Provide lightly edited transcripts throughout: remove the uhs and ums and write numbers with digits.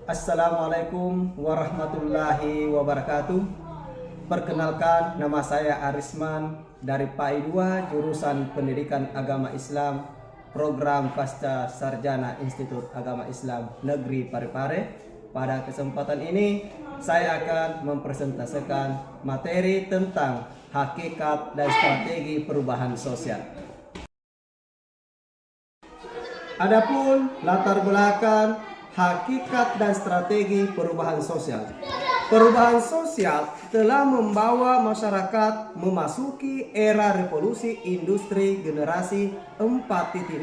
Assalamualaikum warahmatullahi wabarakatuh. Perkenalkan, nama saya Arisman dari PAI 2 jurusan Pendidikan Agama Islam, program Pasca Sarjana Institut Agama Islam Negeri Parepare. Pada kesempatan ini saya akan mempresentasikan materi tentang hakikat dan strategi perubahan sosial. Adapun latar belakang hakikat dan strategi perubahan sosial. Perubahan sosial telah membawa masyarakat memasuki era revolusi industri generasi 4.0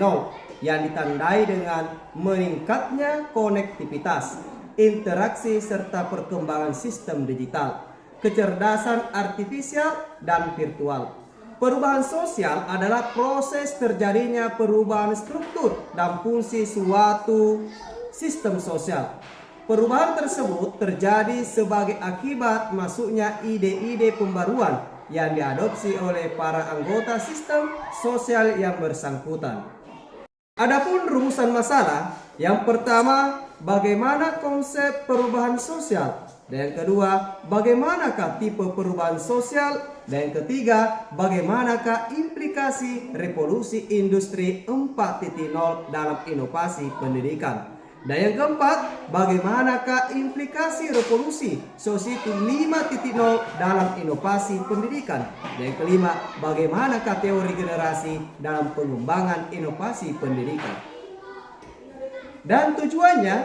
yang ditandai dengan meningkatnya konektivitas, interaksi serta perkembangan sistem digital, kecerdasan artifisial dan virtual. Perubahan sosial adalah proses terjadinya perubahan struktur dan fungsi suatu sistem sosial. Perubahan tersebut terjadi sebagai akibat masuknya ide-ide pembaruan yang diadopsi oleh para anggota sistem sosial yang bersangkutan. Adapun rumusan masalah, yang pertama, bagaimana konsep perubahan sosial? Dan yang kedua, bagaimanakah tipe perubahan sosial? Dan yang ketiga, bagaimanakah implikasi revolusi industri 4.0 dalam inovasi pendidikan? Dan yang keempat, bagaimanakah implikasi revolusi Society 5.0 dalam inovasi pendidikan? Dan yang kelima, bagaimanakah teori generasi dalam pengembangan inovasi pendidikan? Dan tujuannya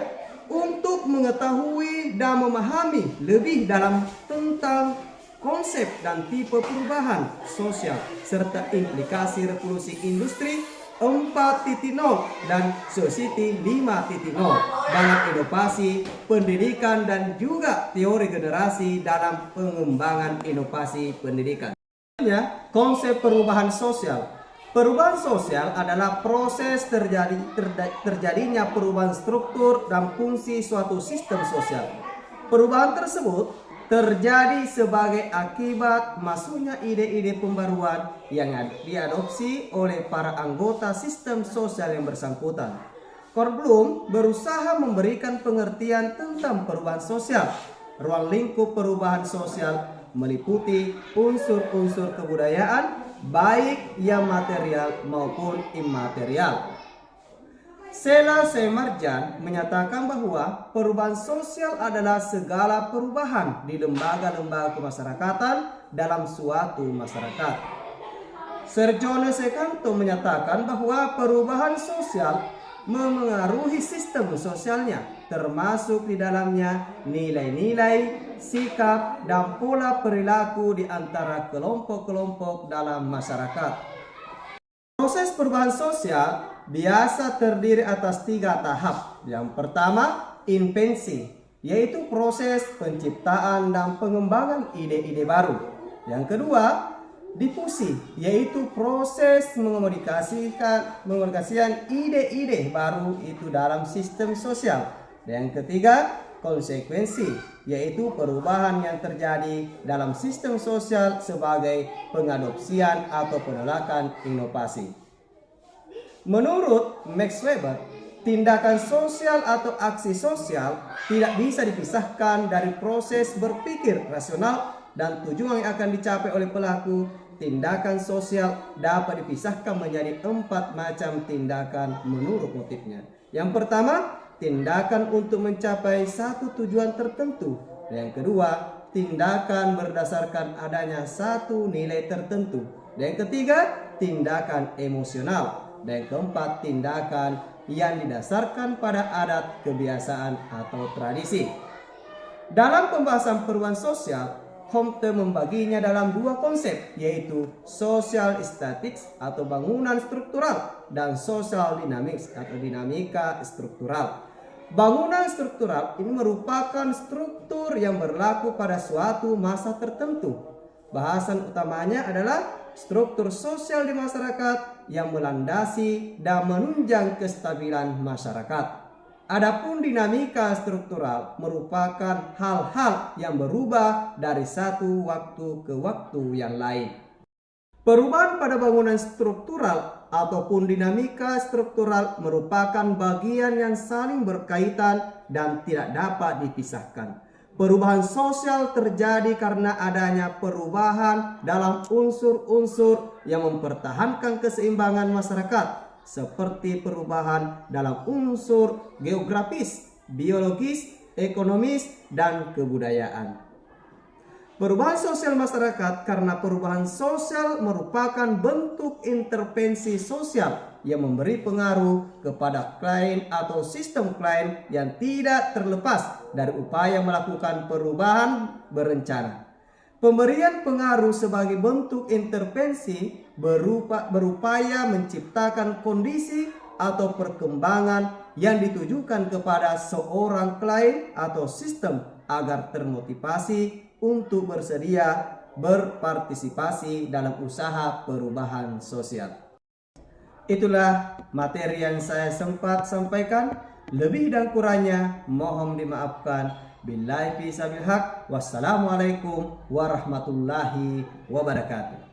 untuk mengetahui dan memahami lebih dalam tentang konsep dan tipe perubahan sosial serta implikasi revolusi industri 4.0 dan Society 5.0 dalam inovasi pendidikan dan juga teori generasi dalam pengembangan inovasi pendidikan. Konsep perubahan sosial. Perubahan sosial adalah proses terjadinya perubahan struktur dan fungsi suatu sistem sosial. Perubahan tersebut terjadi sebagai akibat masuknya ide-ide pembaruan yang diadopsi oleh para anggota sistem sosial yang bersangkutan. Carl Bloom berusaha memberikan pengertian tentang perubahan sosial. Ruang lingkup perubahan sosial meliputi unsur-unsur kebudayaan, baik yang material maupun imaterial. Sheila Semarjan menyatakan bahwa perubahan sosial adalah segala perubahan di lembaga-lembaga kemasyarakatan dalam suatu masyarakat. Sir John Sekanto menyatakan bahwa perubahan sosial memengaruhi sistem sosialnya, termasuk di dalamnya nilai-nilai, sikap, dan pola perilaku di antara kelompok-kelompok dalam masyarakat. Proses perubahan sosial biasa terdiri atas 3 tahap. Yang pertama, invensi, yaitu proses penciptaan dan pengembangan ide-ide baru. Yang kedua, difusi, yaitu proses mengomunikasikan ide-ide baru itu dalam sistem sosial. Dan yang ketiga, konsekuensi, yaitu perubahan yang terjadi dalam sistem sosial sebagai pengadopsian atau penolakan inovasi. Menurut Max Weber, tindakan sosial atau aksi sosial tidak bisa dipisahkan dari proses berpikir rasional dan tujuan yang akan dicapai oleh pelaku. Tindakan sosial dapat dipisahkan menjadi 4 macam tindakan menurut motifnya. Yang pertama, tindakan untuk mencapai satu tujuan tertentu. Yang kedua, tindakan berdasarkan adanya satu nilai tertentu. Dan yang ketiga, tindakan emosional. Dan yang keempat, tindakan yang didasarkan pada adat, kebiasaan, atau tradisi. Dalam pembahasan perubahan sosial, Comte membaginya dalam 2 konsep, yaitu social statics atau bangunan struktural dan social dynamics atau dinamika struktural. Bangunan struktural ini merupakan struktur yang berlaku pada suatu masa tertentu. Bahasan utamanya adalah struktur sosial di masyarakat yang melandasi dan menunjang kestabilan masyarakat. Adapun dinamika struktural merupakan hal-hal yang berubah dari satu waktu ke waktu yang lain. Perubahan pada bangunan struktural ataupun dinamika struktural merupakan bagian yang saling berkaitan dan tidak dapat dipisahkan. Perubahan sosial terjadi karena adanya perubahan dalam unsur-unsur yang mempertahankan keseimbangan masyarakat, seperti perubahan dalam unsur geografis, biologis, ekonomis, dan kebudayaan. Perubahan sosial masyarakat karena perubahan sosial merupakan bentuk intervensi sosial yang memberi pengaruh kepada klien atau sistem klien yang tidak terlepas dari upaya melakukan perubahan berencana. Pemberian pengaruh sebagai bentuk intervensi berupaya menciptakan kondisi atau perkembangan yang ditujukan kepada seorang klien atau sistem agar termotivasi untuk bersedia berpartisipasi dalam usaha perubahan sosial. Itulah materi yang saya sempat sampaikan. Lebih dan kurangnya mohon dimaafkan. Billahi fi sabil haq. Wassalamualaikum warahmatullahi wabarakatuh.